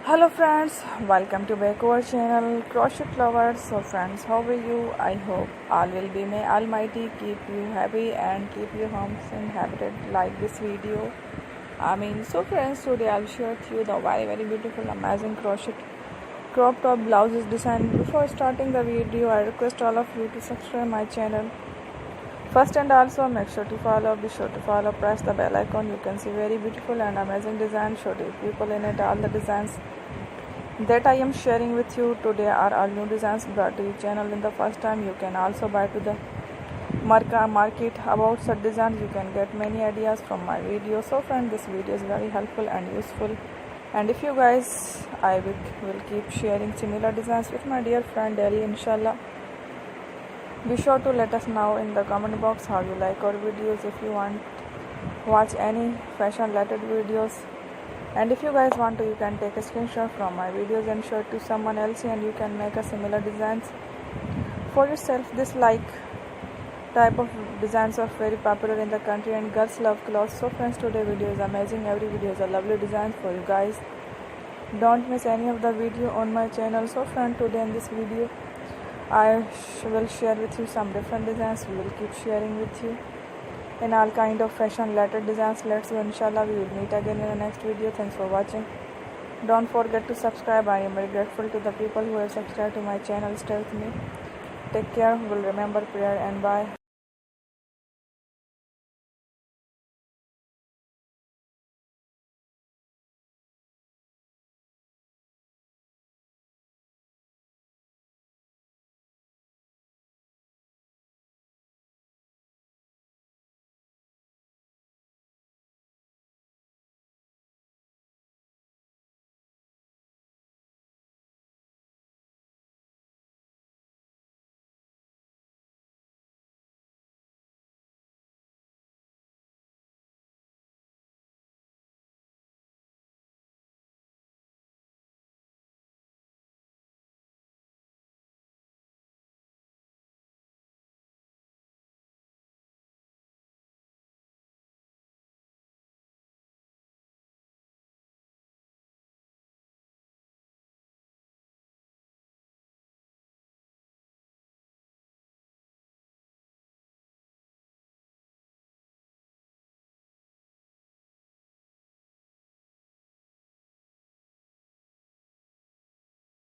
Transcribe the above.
Hello friends, welcome to back our channel Crochet Lovers. So friends, how are you? I hope all will be. May Almighty keep you happy and keep your homes inhabited like this video. So friends, today I'll share with you the very beautiful amazing crochet crop top blouses design. Before starting the video, I request all of you to subscribe my channel first, and also make sure to follow, be sure to follow, press the bell icon. You can see very beautiful and amazing designs, show the people in it. All the designs that I am sharing with you today are all new designs brought to your channel in the first time. You can also buy to the market about such designs. You can get many ideas from my video. So friend, this video is very helpful and useful, and if you guys, I will keep sharing similar designs with my dear friend daily, inshallah. Be sure to let us know in the comment box how you like our videos. If you want watch any fashion related videos, and if you guys want to, you can take a screenshot from my videos and share it to someone else, and you can make a similar designs for yourself. This type of designs are very popular in the country, and girls love clothes. So friends, today video is amazing. Every video is a lovely design for you guys. Don't miss any of the video on my channel. So friend, today in this video I will share with you some different designs. We will keep sharing with you in all kind of fashion related designs. Let's go, inshallah. We will meet again in the next video. Thanks for watching. Don't forget to subscribe. I am very grateful to the people who have subscribed to my channel. Stay with me. Take care. Will remember prayer, and bye.